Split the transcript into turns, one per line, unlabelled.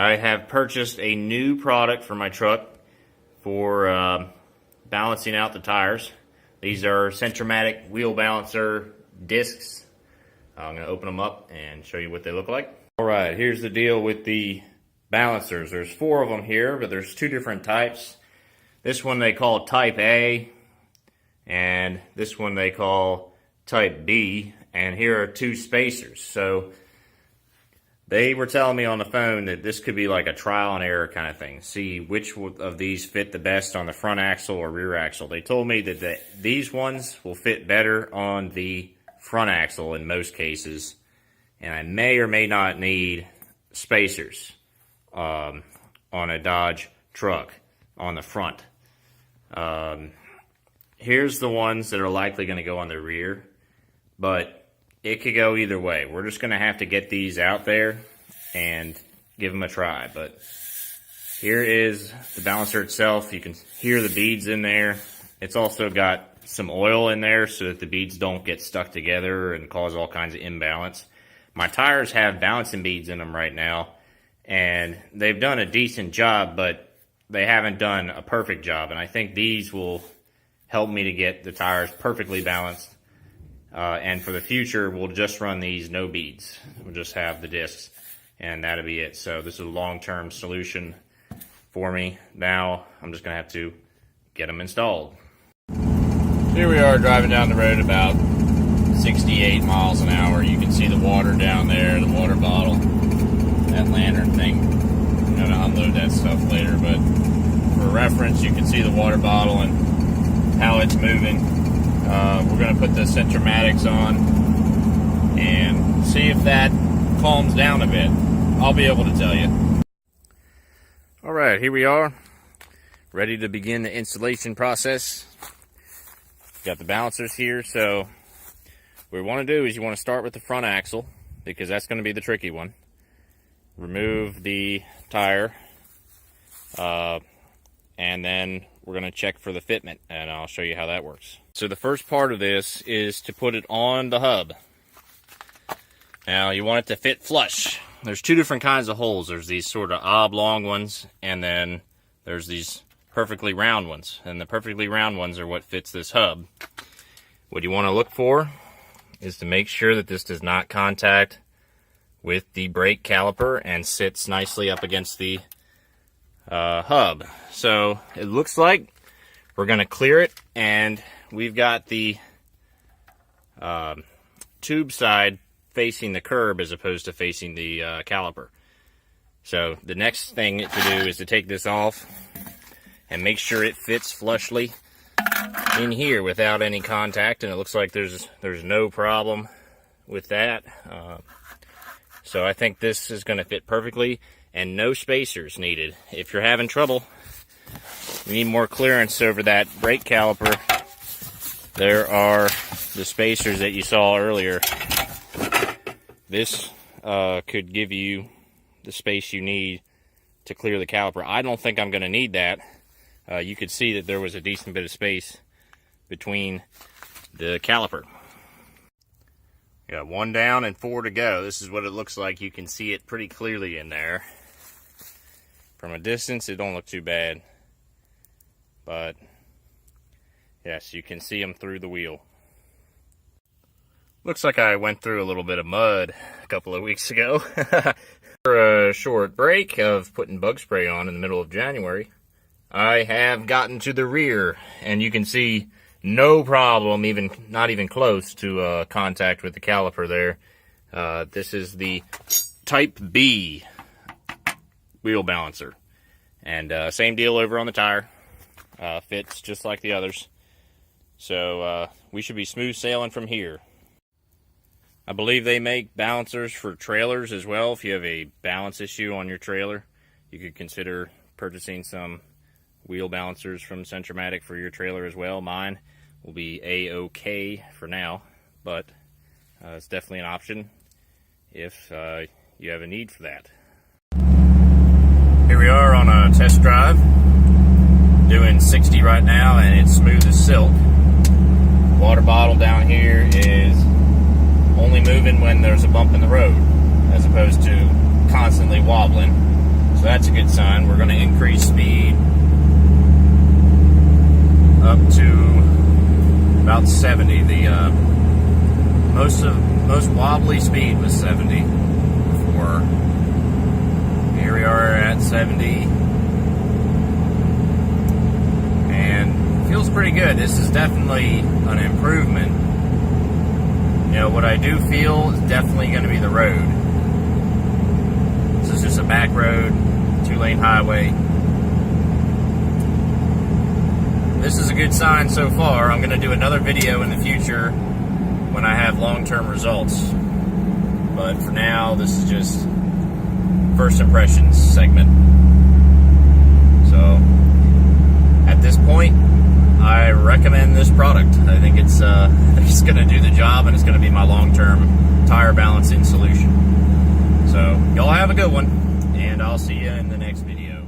I have purchased a new product for my truck for balancing out the tires. These are Centramatic wheel balancer discs. I'm going to open them up and show you what they look like. Alright, here's the deal with the balancers. There's 4 of them here, but there's 2 different types. This one they call Type A, and this one they call Type B, and here are 2 spacers. So they were telling me on the phone that this could be like a trial and error kind of thing. See which of these fit the best on the front axle or rear axle. They told me that these ones will fit better on the front axle in most cases, and I may or may not need spacers on a Dodge truck on the front. Here's the ones that are likely going to go on the rear, but it could go either way. We're just going to have to get these out there and give them a try. But here is the balancer itself. You can hear the beads in there. It's also got some oil in there so that the beads don't get stuck together and cause all kinds of imbalance. My tires have balancing beads in them right now, and they've done a decent job, but they haven't done a perfect job. And I think these will help me to get the tires perfectly balanced. And for the future, we'll just run these no beads. We'll just have the discs, and that'll be it. So this is a long-term solution for me. Now I'm just going to have to get them installed. Here we are driving down the road about 68 miles an hour. You can see the water down there, the water bottle, that lantern thing. I'm going to unload that stuff later, but for reference, you can see the water bottle and how it's moving. We're going to put the Centramatics on and see if that calms down a bit. I'll be able to tell you. Alright, here we are, ready to begin the installation process. Got the balancers here, so what we want to do is you want to start with the front axle, because that's going to be the tricky one. Remove the tire, and then we're going to check for the fitment, and I'll show you how that works. So the first part of this is to put it on the hub. Now you want it to fit flush. There's 2 different kinds of holes. There's these sort of oblong ones, and then there's these perfectly round ones. And the perfectly round ones are what fits this hub. What you want to look for is to make sure that this does not contact with the brake caliper and sits nicely up against the hub. So it looks like we're going to clear it, and we've got the tube side facing the curb as opposed to facing the caliper. So the next thing to do is to take this off and make sure it fits flushly in here without any contact, and it looks like there's no problem with that. So I think this is going to fit perfectly, and no spacers needed. If you're having trouble, you need more clearance over that brake caliper, there are the spacers that you saw earlier. This could give you the space you need to clear the caliper. I don't think I'm going to need that. You could see that there was a decent bit of space between the caliper. Got 1 down and 4 to go. This is what it looks like. You can see it pretty clearly in there. From a distance, it don't look too bad. But yes, you can see them through the wheel. Looks like I went through a little bit of mud a couple of weeks ago. For a short break of putting bug spray on in the middle of January, I have gotten to the rear, and you can see no problem, not even close to contact with the caliper there. This is the Type B wheel balancer, and same deal over on the tire. Fits just like the others, so we should be smooth sailing from here. I believe they make balancers for trailers as well. If you have a balance issue on your trailer, you could consider purchasing some wheel balancers from Centramatic for your trailer as well. Mine will be A-OK for now, but it's definitely an option if you have a need for that. Here we are on a test drive, doing 60 right now, and it's smooth as silk. Water bottle down here is only moving when there's a bump in the road, as opposed to constantly wobbling. So that's a good sign. We're going to increase speed up to about 70. The most wobbly speed was 70 before. Here we are at 70, and feels pretty good. This is definitely an improvement. You know, what I do feel is definitely going to be the road. This is just a back road, 2-lane highway. This is a good sign so far. I'm going to do another video in the future when I have long-term results. But for now, this is just first impressions segment. So, at this point, I recommend this product. I think it's going to do the job, and it's going to be my long-term tire balancing solution. So, y'all have a good one, and I'll see you in the next video.